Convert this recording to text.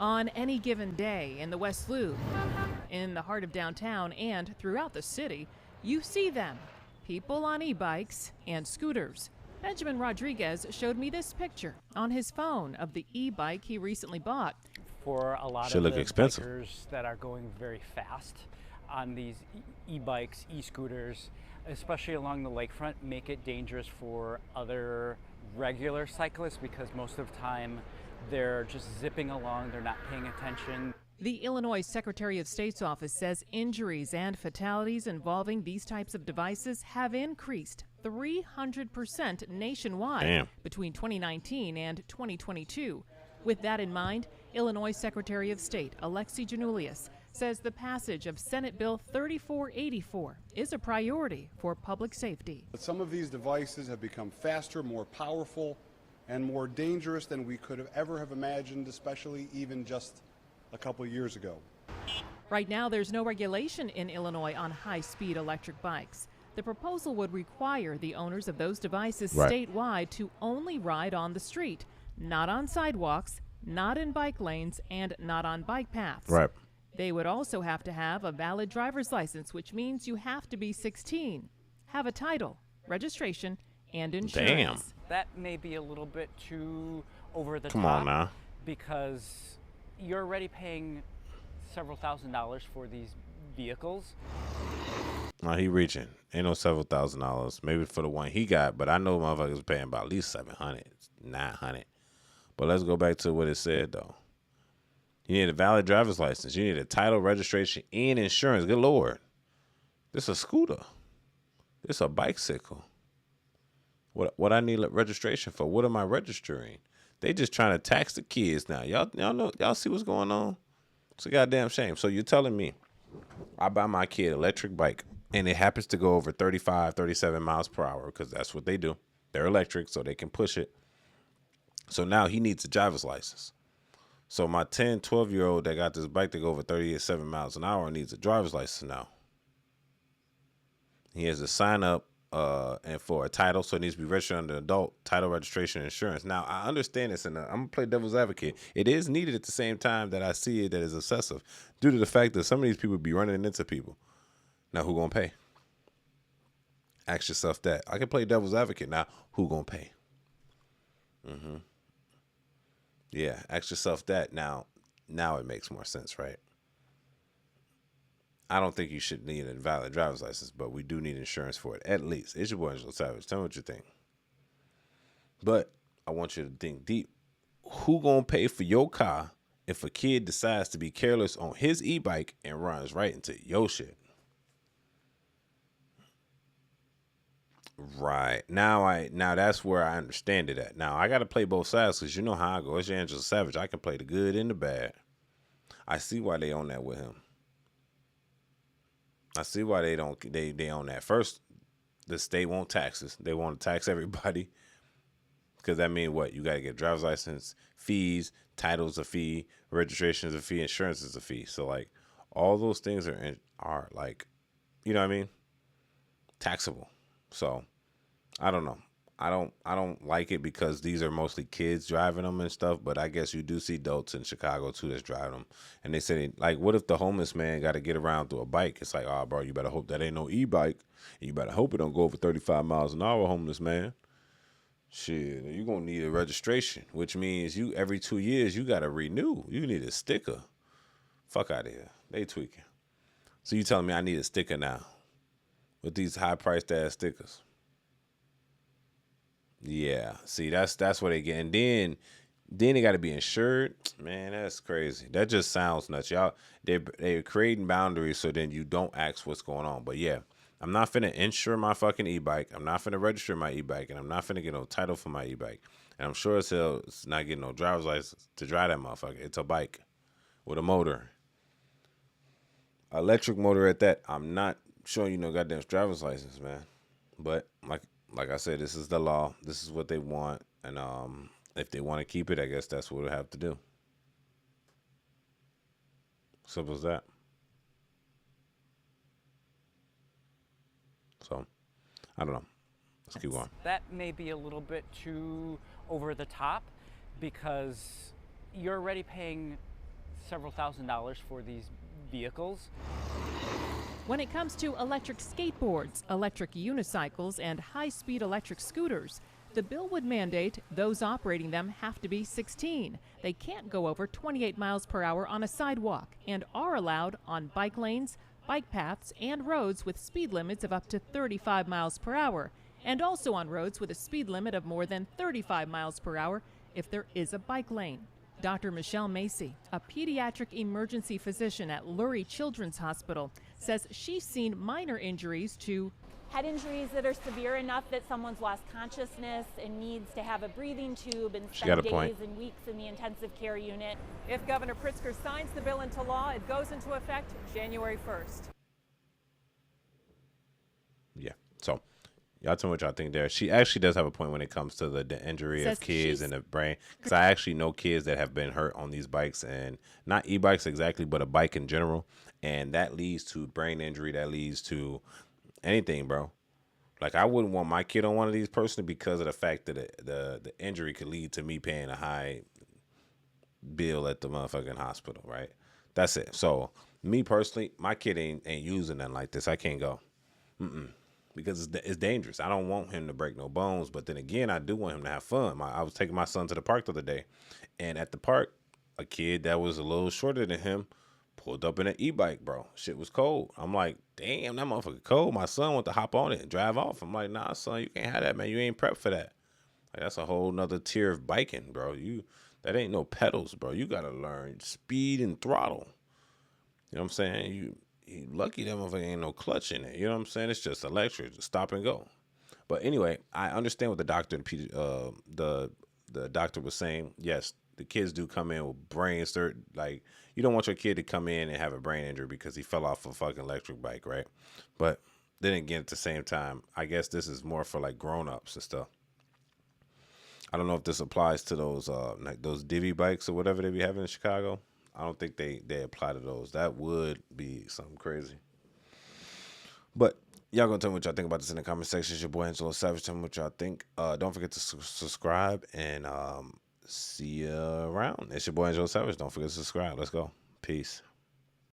On any given day in the West Loop, in the heart of downtown, and throughout the city, you see them. People on e-bikes and scooters. Benjamin Rodriguez showed me this picture on his phone of the e-bike he recently bought. For a lot of the bikers that are going very fast on these e-bikes, e-scooters, especially along the lakefront, make it dangerous for other regular cyclists because most of the time they're just zipping along, they're not paying attention. The Illinois Secretary of State's office says injuries and fatalities involving these types of devices have increased 300% nationwide between 2019 and 2022. With that in mind, Illinois Secretary of State Alexi Janulius says the passage of Senate Bill 3484 is a priority for public safety. Some of these devices have become faster, more powerful, and more dangerous than we could have ever imagined, especially even just a couple years ago. Right now, there's no regulation in Illinois on high-speed electric bikes. The proposal would require the owners of those devices statewide to only ride on the street, not on sidewalks, not in bike lanes, and not on bike paths. They would also have to have a valid driver's license, which means you have to be 16, have a title, registration, and insurance. That may be a little bit too over the top. Come on now. Because you're already paying several $1,000s for these vehicles. No, he reaching. Ain't no several $1,000s. Maybe for the one he got, but I know motherfuckers paying about at least $700, $900. But let's go back to what it said though. You need a valid driver's license. You need a title, registration, and insurance. Good Lord. This a scooter. This a bicycle. What I need registration for? What am I registering? They just trying to tax the kids now. Y'all know, y'all see what's going on? It's a goddamn shame. So you're telling me I buy my kid an electric bike and it happens to go over 35, 37 miles per hour because that's what they do. They're electric, so they can push it. So now he needs a driver's license. So my 10, 12-year-old that got this bike to go over 37 miles an hour needs a driver's license now. He has to sign up and for a title, so it needs to be registered under adult, title, registration, and insurance. Now, I understand this, and I'm going to play devil's advocate. It is needed at the same time that I see it that is excessive due to the fact that some of these people be running into people. Now, who going to pay? Ask yourself that. I can play devil's advocate. Now, who going to pay? Yeah, ask yourself that. Now it makes more sense, right? I don't think you should need a valid driver's license, but we do need insurance for it, at least. It's your boy, Angelo Savage. Tell me what you think. But I want you to think deep. Who gonna pay for your car if a kid decides to be careless on his e-bike and runs right into your shit? Right. Now that's where I understand it at. Now I got to play both sides because you know how I go. It's your Angelo Savage. I can play the good and the bad. I see why they on that with him. I see why they own that. First, the state won't taxes. They want to tax everybody. Because that means what? You got to get driver's license, fees, titles a fee, registration is a fee, insurance is a fee. So like all those things are like, you know what I mean? Taxable. So I don't know. I don't like it because these are mostly kids driving them and stuff, but I guess you do see adults in Chicago too that's driving them. And they say, like, what if the homeless man got to get around through a bike? It's like, oh, bro, you better hope that ain't no e-bike. And you better hope it don't go over 35 miles an hour, homeless man. Shit, you're going to need a registration, which means you every 2 years you got to renew. You need a sticker. Fuck out of here. They tweaking. So you telling me I need a sticker now with these high-priced ass stickers? Yeah, see, that's what they get. And then they got to be insured. Man, that's crazy. That just sounds nuts. Y'all, they're creating boundaries so then you don't ask what's going on. But yeah, I'm not finna insure my fucking e-bike. I'm not finna register my e-bike. And I'm not finna get no title for my e-bike. And I'm sure as hell it's not getting no driver's license to drive that motherfucker. It's a bike with a motor. Electric motor at that. I'm not showing you no goddamn driver's license, man. But like I said, this is the law. This is what they want. And if they want to keep it, I guess that's what we'll have to do. Simple as that. So, I don't know. Let's keep going. That may be a little bit too over the top because you're already paying several $1,000s for these vehicles. When it comes to electric skateboards, electric unicycles, and high-speed electric scooters, the bill would mandate those operating them have to be 16. They can't go over 28 miles per hour on a sidewalk and are allowed on bike lanes, bike paths, and roads with speed limits of up to 35 miles per hour, and also on roads with a speed limit of more than 35 miles per hour if there is a bike lane. Dr. Michelle Macy, a pediatric emergency physician at Lurie Children's Hospital, says she's seen minor injuries to head injuries that are severe enough that someone's lost consciousness and needs to have a breathing tube and spend days and weeks in the intensive care unit. If Governor Pritzker signs the bill into law, it goes into effect January 1st. Yeah, so y'all tell me what y'all think there. She actually does have a point when it comes to the injury of kids in the brain. Because I actually know kids that have been hurt on these bikes, and not e-bikes exactly, but a bike in general. And that leads to brain injury. That leads to anything, bro. Like, I wouldn't want my kid on one of these personally because of the fact that the injury could lead to me paying a high bill at the motherfucking hospital, right? That's it. So, me personally, my kid ain't using nothing like this. I can't go. Because it's dangerous. I don't want him to break no bones. But then again, I do want him to have fun. I was taking my son to the park the other day. And at the park, a kid that was a little shorter than him pulled up in an e-bike, bro. Shit was cold. I'm like, damn, that motherfucker cold. My son went to hop on it and drive off. I'm like, nah, son, you can't have that, man. You ain't prepped for that. Like, that's a whole nother tier of biking, bro. That ain't no pedals, bro. You got to learn speed and throttle. You know what I'm saying? You lucky that motherfucker ain't no clutch in it. You know what I'm saying? It's just electric, just stop and go. But anyway, I understand what the doctor was saying. Yes, the kids do come in with brain like, you don't want your kid to come in and have a brain injury because he fell off a fucking electric bike, right? But then again, at the same time, I guess this is more for like grown-ups and stuff. I don't know if this applies to those like those divvy bikes or whatever they be having in Chicago. I don't think they apply to those. That would be something crazy. But y'all gonna tell me what y'all think about this in the comment section. It's your boy Angelo Savage. Tell me what y'all think. Don't forget to subscribe and see you around. It's your boy Angelo Savage. Don't forget to subscribe. Let's go. Peace.